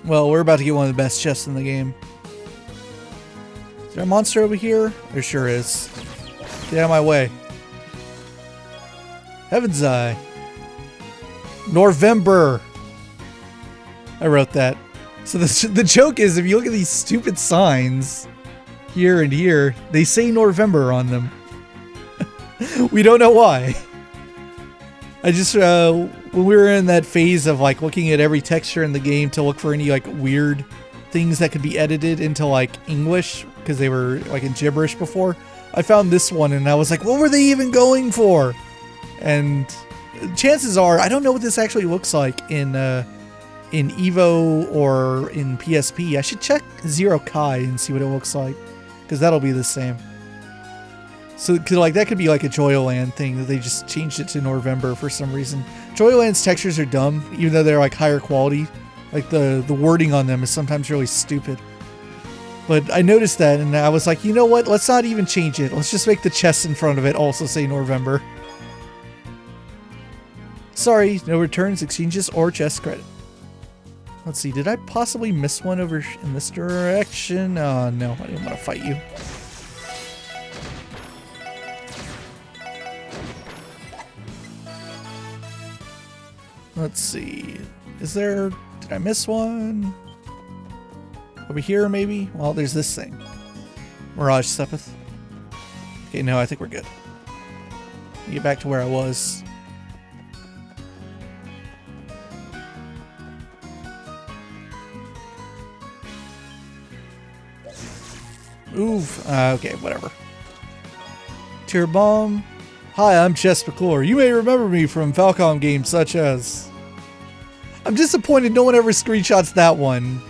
Well, we're about to get one of the best chests in the game. Is there a monster over here? There sure is. Get out of my way. Heaven's Eye. Norvember. I wrote that. So the joke is, if you look at these stupid signs here and here, they say Norvember on them. We don't know why. I just, when we were in that phase of like looking at every texture in the game to look for any like weird things that could be edited into like English, because they were like in gibberish before, I found this one and I was like, what were they even going for? And chances are, I don't know what this actually looks like in Evo or in PSP. I should check Zero Kai and see what it looks like, because that'll be the same. So, like, that could be like a Joyland thing that they just changed it to Norvember for some reason. Joyland's textures are dumb, even though they're like higher quality. Like the wording on them is sometimes really stupid. But I noticed that and I was like, you know what? Let's not even change it. Let's just make the chest in front of it also say Norvember. Sorry, no returns, exchanges, or chest credit. Let's see, did I possibly miss one over in this direction? Oh, no, I didn't want to fight you. Let's see, is there, did I miss one? Over here, maybe? Well, there's this thing. Mirage Sepith. Okay, no, I think we're good. Get back to where I was. Oof. Okay, whatever. Tear Bomb. Hi, I'm Chess McClure. You may remember me from Falcom games such as... I'm disappointed no one ever screenshots that one.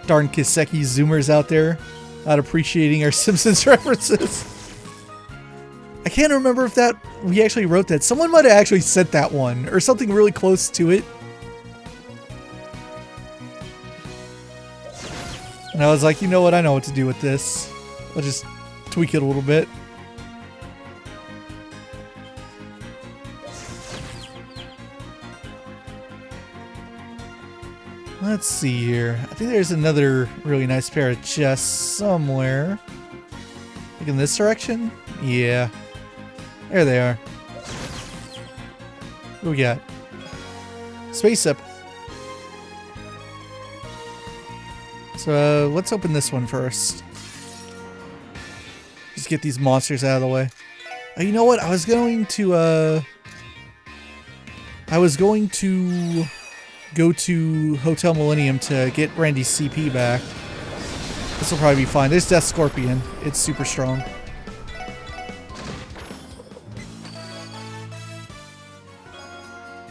Darn Kiseki zoomers out there, not appreciating our Simpsons references. I can't remember if that we actually wrote that. Someone might have actually said that one, or something really close to it. And I was like, you know what? I know what to do with this. I'll just tweak it a little bit. Let's see here. I think there's another really nice pair of chests somewhere. Like in this direction? Yeah. There they are. What do we got? Space Up. So let's open this one first. Just get these monsters out of the way. Oh, you know what? I was going to go to Hotel Millennium to get Randy's CP back. This will probably be fine. There's Death Scorpion. It's super strong.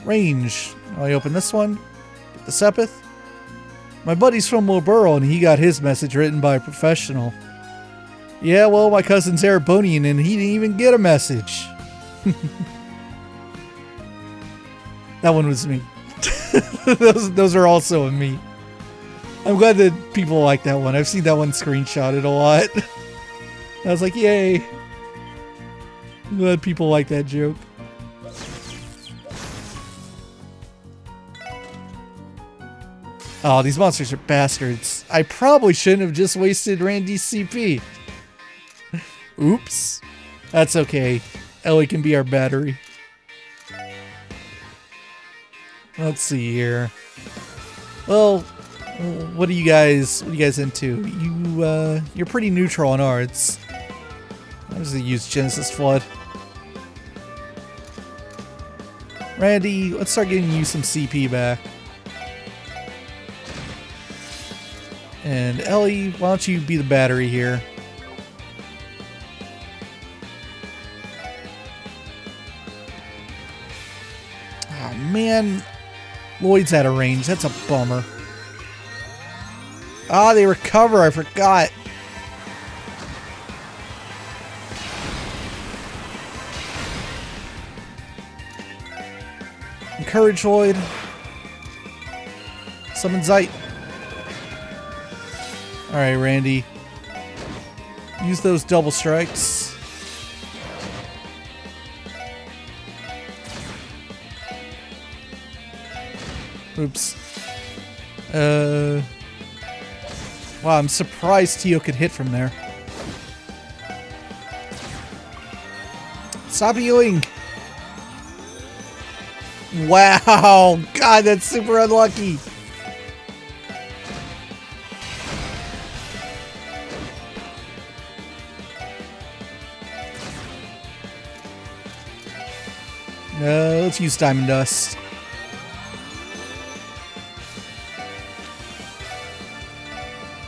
Range. I open this one. Get the Sepith. My buddy's from Wilbur, and he got his message written by a professional. Yeah, well, my cousin's Erebonian, and he didn't even get a message. That one was me. those are also me. I'm glad that people like that one. I've seen that one screenshotted a lot. I was like, yay. I'm glad people like that joke. Oh, these monsters are bastards. I probably shouldn't have just wasted Randy's CP. Oops. That's okay. Ellie can be our battery. Let's see here. Well, what are you guys into? You're pretty neutral on arts. I just use Genesis Flood. Randy, let's start getting you some CP back. And Ellie, why don't you be the battery here? Oh man, Lloyd's out of range. That's a bummer. Ah, they recover. I forgot. Encourage Lloyd. Summon Zeit. Alright, Randy. Use those double strikes. Oops. Wow, I'm surprised Tio could hit from there. Stop healing! Wow! God, that's super unlucky! Let's use Diamond Dust.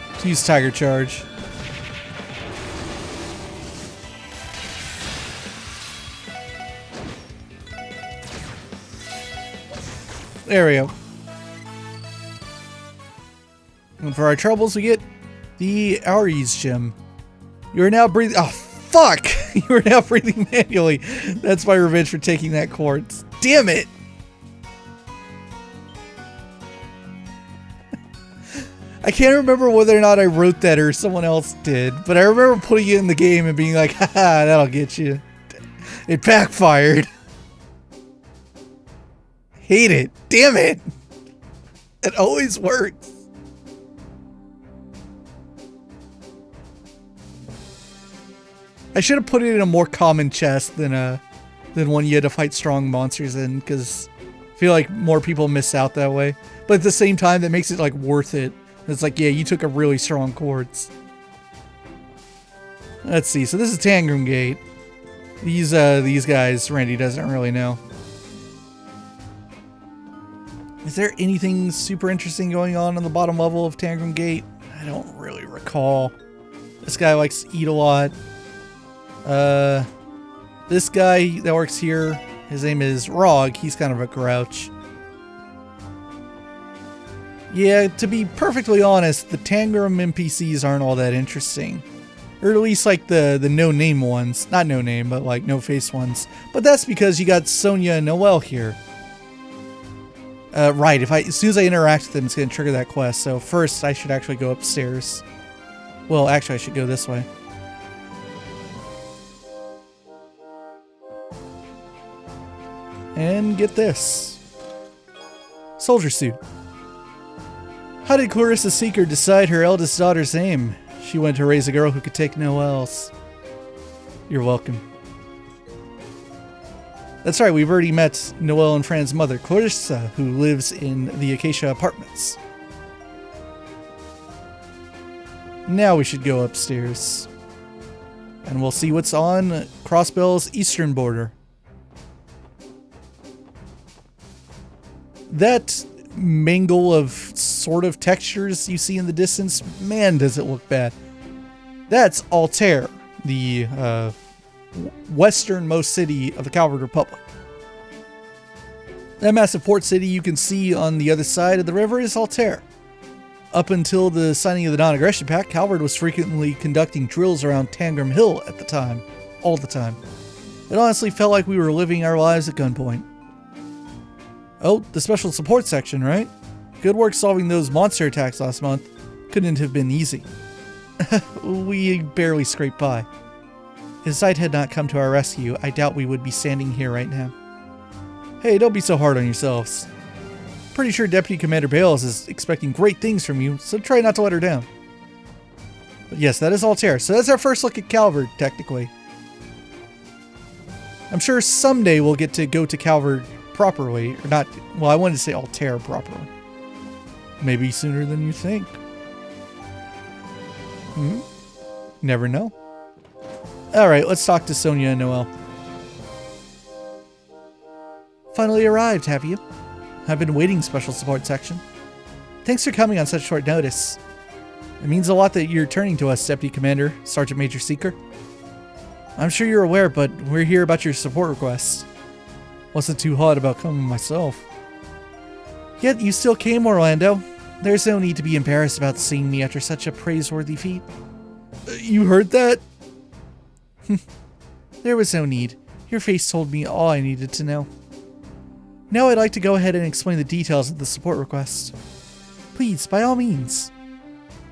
Let's use Tiger Charge. There we go. And for our troubles, we get the Aries Gem. You are now breathing. Oh, fuck! You are now breathing manually. That's my revenge for taking that quartz. Damn it! I can't remember whether or not I wrote that or someone else did, but I remember putting it in the game and being like, haha, that'll get you. It backfired. Hate it. Damn it. It always works. I should have put it in a more common chest than one you had to fight strong monsters in, because I feel like more people miss out that way. But at the same time, that makes it like worth it. It's like, yeah, you took a really strong quartz. Let's see. So this is Tangram Gate. These guys, Randy doesn't really know. Is there anything super interesting going on the bottom level of Tangram Gate? I don't really recall. This guy likes to eat a lot. This guy that works here, his name is Rog. He's kind of a grouch. Yeah, to be perfectly honest, the Tangram NPCs aren't all that interesting. Or at least like the no-name ones. Not no-name, but like no-face ones. But that's because you got Sonia Noel here. Right, as soon as I interact with them, it's going to trigger that quest. So first, I should actually go upstairs. Well, actually, I should go this way. And get this. Soldier suit. How did Clarissa Seeker decide her eldest daughter's name? She went to raise a girl who could take no else. You're welcome. That's right, we've already met Noel and Fran's mother, Clarissa, who lives in the Acacia Apartments. Now we should go upstairs. And we'll see what's on Crossbell's eastern border. That mangle of sort of textures you see in the distance, man, does it look bad. That's Altair, the westernmost city of the Calvard Republic. That massive port city you can see on the other side of the river is Altair. Up until the signing of the Non-Aggression Pact, Calvard was frequently conducting drills around Tangram Hill at the time. All the time. It honestly felt like we were living our lives at gunpoint. Oh, the special support section, right? Good work solving those monster attacks last month. Couldn't have been easy. We barely scraped by. If Zeit had not come to our rescue, I doubt we would be standing here right now. Hey, don't be so hard on yourselves. Pretty sure Deputy Commander Bales is expecting great things from you, so try not to let her down. But yes, that is Altair, so that's our first look at Calvard, technically. I'm sure someday we'll get to go to Calvard properly, or not, well, I wanted to say Altair properly. Maybe sooner than you think. Never know. Alright, let's talk to Sonia Noel. Finally arrived, have you? I've been waiting, special support section. Thanks for coming on such short notice. It means a lot that you're turning to us, Deputy Commander, Sergeant Major Seeker. I'm sure you're aware, but we're here about your support request. Wasn't too hot about coming myself. Yet you still came, Orlando. There's no need to be embarrassed about seeing me after such a praiseworthy feat. You heard that? There was no need. Your face told me all I needed to know. Now I'd like to go ahead and explain the details of the support request. Please, by all means.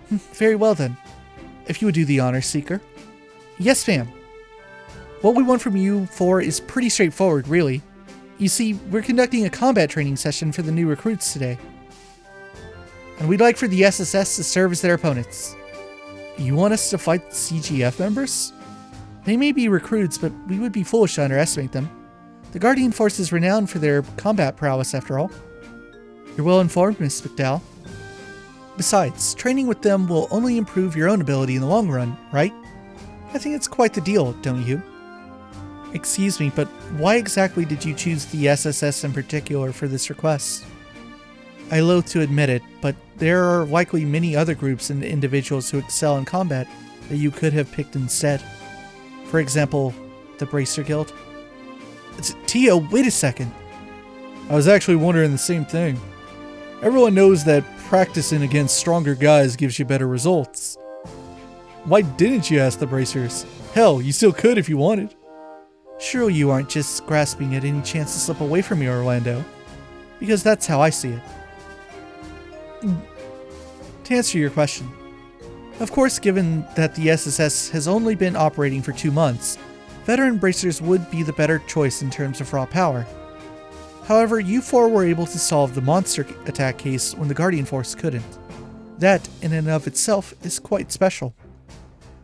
Very well then. If you would do the honor, Seeker. Yes, ma'am. What we want from you for is pretty straightforward, really. You see, we're conducting a combat training session for the new recruits today. And we'd like for the SSS to serve as their opponents. You want us to fight the CGF members? They may be recruits, but we would be foolish to underestimate them. The Guardian Force is renowned for their combat prowess, after all. You're well informed, Miss McDowell. Besides, training with them will only improve your own ability in the long run, right? I think it's quite the deal, don't you? Excuse me, but why exactly did you choose the SSS in particular for this request? I loathe to admit it, but there are likely many other groups and individuals who excel in combat that you could have picked instead. For example, the Bracer Guild. Tio, wait a second. I was actually wondering the same thing. Everyone knows that practicing against stronger guys gives you better results. Why didn't you ask the Bracers? Hell, you still could if you wanted. Surely you aren't just grasping at any chance to slip away from me, Orlando. Because that's how I see it. To answer your question, of course, given that the SSS has only been operating for 2 months, veteran bracers would be the better choice in terms of raw power. However, you four were able to solve the monster attack case when the Guardian Force couldn't. That, in and of itself, is quite special.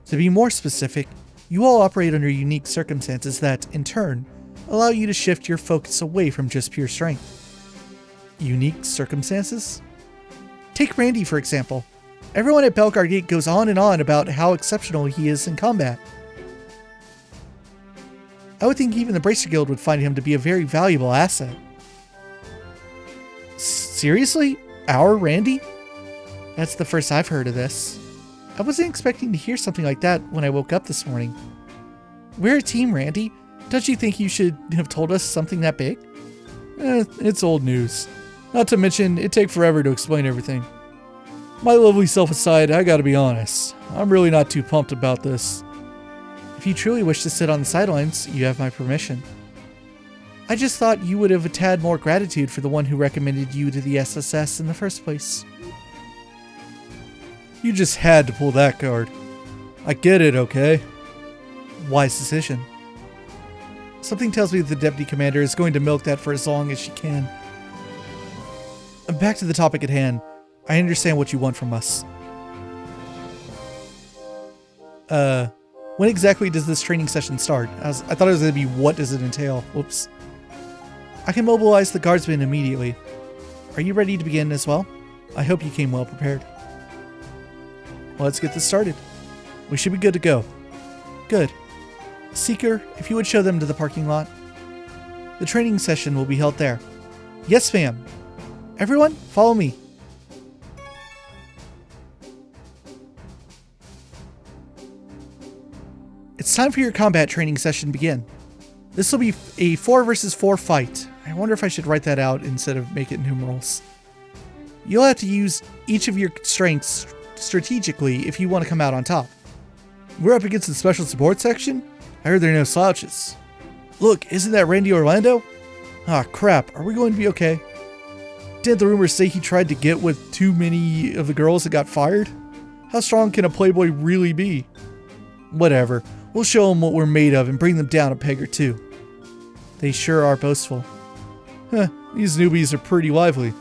To be more specific, you all operate under unique circumstances that, in turn, allow you to shift your focus away from just pure strength. Unique circumstances? Take Randy, for example. Everyone at Belgard Gate goes on and on about how exceptional he is in combat. I would think even the Bracer Guild would find him to be a very valuable asset. Seriously? Our Randy? That's the first I've heard of this. I wasn't expecting to hear something like that when I woke up this morning. We're a team, Randy. Don't you think you should have told us something that big? It's old news. Not to mention, it'd take forever to explain everything. My lovely self aside, I gotta be honest. I'm really not too pumped about this. If you truly wish to sit on the sidelines, you have my permission. I just thought you would have a tad more gratitude for the one who recommended you to the SSS in the first place. You just had to pull that card. I get it, okay? Wise decision. Something tells me that the Deputy Commander is going to milk that for as long as she can. Back to the topic at hand. I understand what you want from us. When exactly does this training session start? I thought it was going to be, what does it entail? Whoops. I can mobilize the guardsmen immediately. Are you ready to begin as well? I hope you came well prepared. Well, let's get this started. We should be good to go. Good. Seeker, if you would show them to the parking lot. The training session will be held there. Yes, ma'am. Everyone, follow me. It's time for your combat training session to begin. This will be a 4 versus 4 fight. I wonder if I should write that out instead of make it numerals. You'll have to use each of your strengths strategically if you want to come out on top. We're up against the special support section? I heard there are no slouches. Look, isn't that Randy Orlando? Ah, crap. Are we going to be okay? Didn't the rumors say he tried to get with too many of the girls that got fired? How strong can a playboy really be? Whatever. We'll show them what we're made of and bring them down a peg or two. They sure are boastful. Huh, these newbies are pretty lively.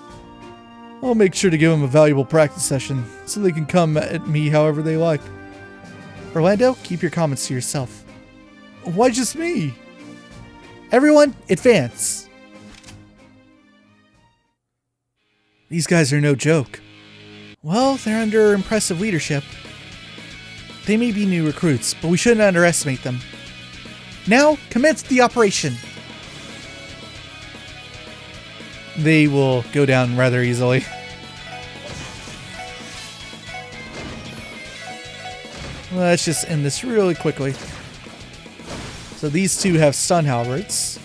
I'll make sure to give them a valuable practice session so they can come at me however they like. Orlando, keep your comments to yourself. Why just me? Everyone, advance! These guys are no joke. Well, they're under impressive leadership. They may be new recruits, but we shouldn't underestimate them. Now, commence the operation! They will go down rather easily. Let's just end this really quickly. So these two have stun halberds.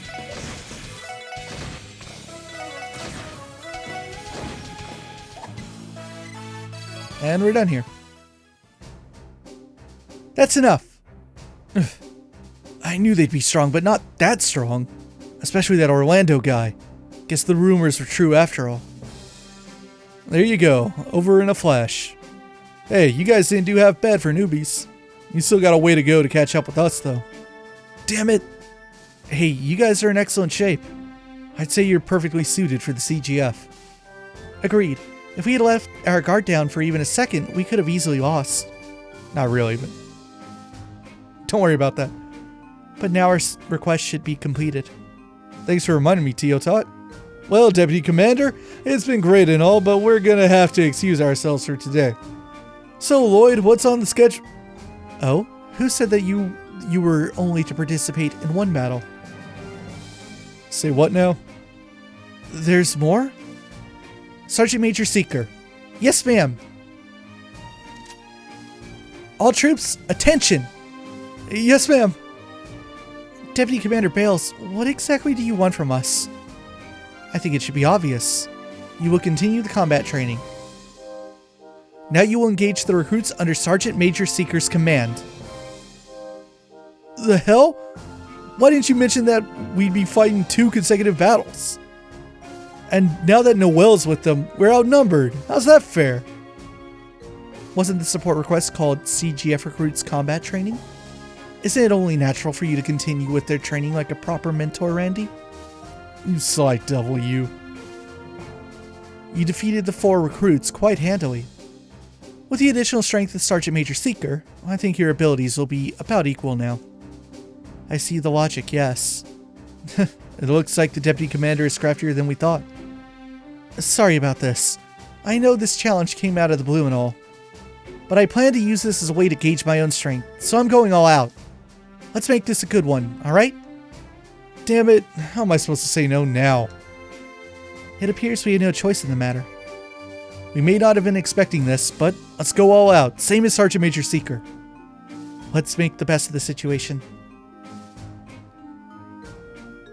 And we're done here. That's enough. I knew they'd be strong, but not that strong. Especially that Orlando guy. Guess the rumors were true after all. There you go, over in a flash. Hey, you guys didn't do half bad for newbies. You still got a way to go to catch up with us, though. Damn it! Hey, you guys are in excellent shape. I'd say you're perfectly suited for the CGF. Agreed. If we had left our guard down for even a second, we could have easily lost. Not really, but... don't worry about that. But now our request should be completed. Thanks for reminding me, Teotot. Well, Deputy Commander, it's been great and all, but we're gonna have to excuse ourselves for today. So, Lloyd, what's on the schedule? Oh? Who said that you were only to participate in one battle? Say what now? There's more? Sergeant Major Seeker. Yes, ma'am. All troops, attention! Yes, ma'am. Deputy Commander Bales, what exactly do you want from us? I think it should be obvious. You will continue the combat training. Now you will engage the recruits under Sergeant Major Seeker's command. The hell? Why didn't you mention that we'd be fighting 2 consecutive battles? And now that Noel's with them, we're outnumbered. How's that fair? Wasn't the support request called CGF Recruits Combat Training? Isn't it only natural for you to continue with their training like a proper mentor, Randy? You sly devil, you. You defeated the 4 recruits quite handily. With the additional strength of Sergeant Major Seeker, I think your abilities will be about equal now. I see the logic, yes. It looks like the Deputy Commander is craftier than we thought. Sorry about this. I know this challenge came out of the blue and all. But I plan to use this as a way to gauge my own strength, so I'm going all out. Let's make this a good one, alright? Damn it, how am I supposed to say no now? It appears we had no choice in the matter. We may not have been expecting this, but let's go all out, same as Sergeant Major Seeker. Let's make the best of the situation.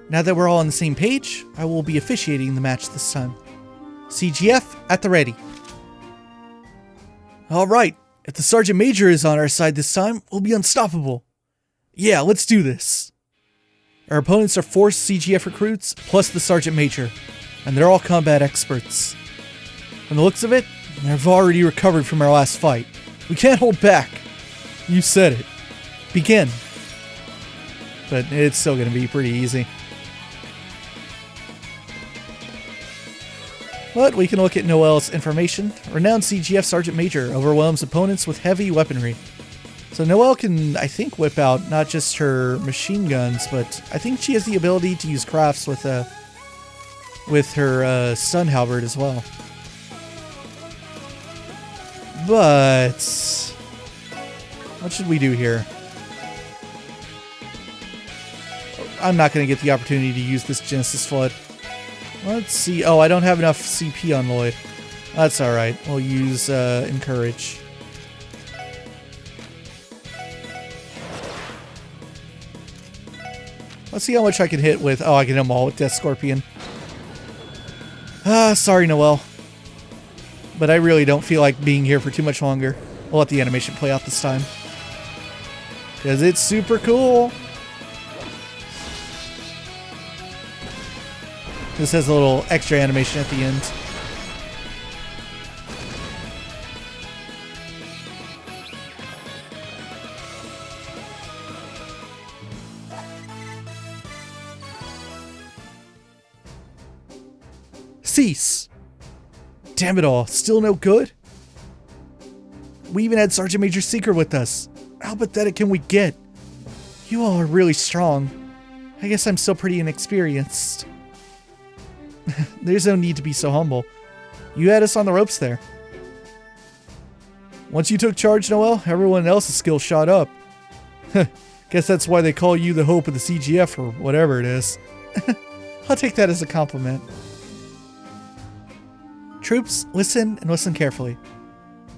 Now that we're all on the same page, I will be officiating the match this time. CGF at the ready. Alright, if the Sergeant Major is on our side this time, we'll be unstoppable. Yeah, let's do this. Our opponents are 4 CGF recruits, plus the Sergeant Major, and they're all combat experts. From the looks of it, they've already recovered from our last fight. We can't hold back. You said it. Begin. But it's still going to be pretty easy. But we can look at Noel's information. Renowned CGF Sergeant Major overwhelms opponents with heavy weaponry. So Noel can, I think, whip out not just her machine guns, but I think she has the ability to use crafts with her stun halberd as well. But what should we do here? I'm not going to get the opportunity to use this Genesis Flood. Let's see. Oh, I don't have enough CP on Lloyd. That's alright. We'll use Encourage. Let's see how much I can hit with... Oh, I can hit them all with Death Scorpion. Sorry, Noel. But I really don't feel like being here for too much longer. We'll let the animation play out this time. Because it's super cool. This has a little extra animation at the end. Cease. Damn it all, still no good? We even had Sergeant Major Seeker with us. How pathetic can we get? You all are really strong. I guess I'm still pretty inexperienced. There's no need to be so humble. You had us on the ropes there. Once you took charge, Noel, everyone else's skills shot up. Guess that's why they call you the hope of the CGF or whatever it is. I'll take that as a compliment. Troops, listen and listen carefully.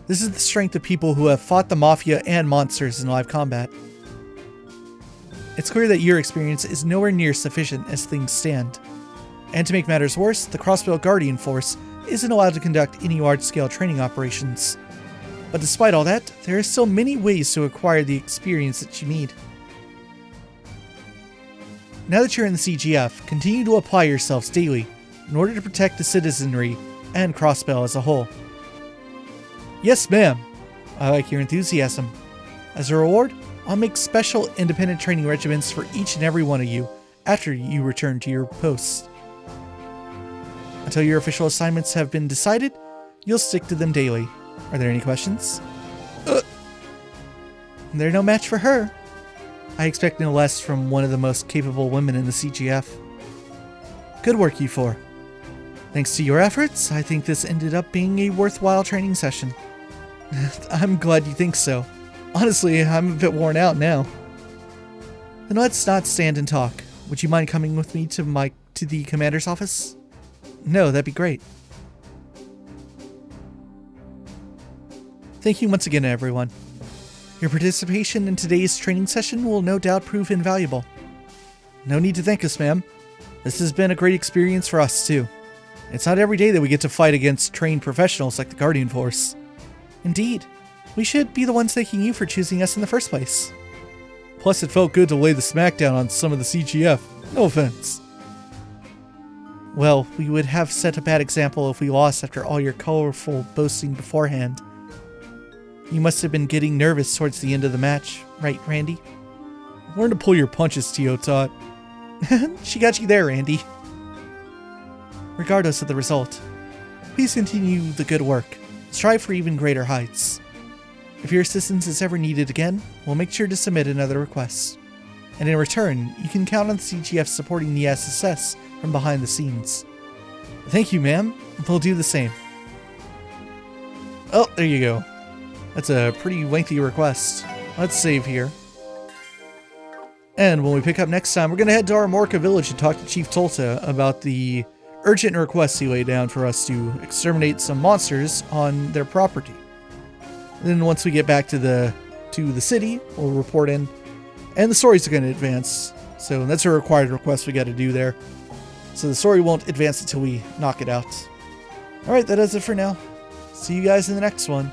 This is the strength of people who have fought the Mafia and monsters in live combat. It's clear that your experience is nowhere near sufficient as things stand. And to make matters worse, the Crossbelt Guardian Force isn't allowed to conduct any large-scale training operations. But despite all that, there are still many ways to acquire the experience that you need. Now that you're in the CGF, continue to apply yourselves daily in order to protect the citizenry and Crossbell as a whole. Yes, ma'am. I like your enthusiasm. As a reward, I'll make special independent training regimens for each and every one of you after you return to your posts. Until your official assignments have been decided, you'll stick to them daily. Are there any questions? They're no match for her. I expect no less from one of the most capable women in the CGF. Good work, you four. Thanks to your efforts, I think this ended up being a worthwhile training session. I'm glad you think so. Honestly, I'm a bit worn out now. Then let's not stand and talk. Would you mind coming with me to the commander's office? No, that'd be great. Thank you once again, everyone. Your participation in today's training session will no doubt prove invaluable. No need to thank us, ma'am. This has been a great experience for us, too. It's not every day that we get to fight against trained professionals like the Guardian Force. Indeed. We should be the ones thanking you for choosing us in the first place. Plus, it felt good to lay the smackdown on some of the CGF. No offense. Well, we would have set a bad example if we lost after all your colorful boasting beforehand. You must have been getting nervous towards the end of the match, right, Randy? Learn to pull your punches, Teotot. She got you there, Randy. Regardless of the result, please continue the good work. Strive for even greater heights. If your assistance is ever needed again, we'll make sure to submit another request. And in return, you can count on the CGF supporting the SSS from behind the scenes. Thank you, ma'am. We'll do the same. Oh, there you go. That's a pretty lengthy request. Let's save here. And when we pick up next time, we're going to head to Armorca Village and talk to Chief Tolta about the urgent request he laid down for us to exterminate some monsters on their property. And then once we get back to the city, we'll report in, and the stories are going to advance. So that's a required request we got to do there. So the story won't advance until we knock it out. Alright, that does it for now. See you guys in the next one.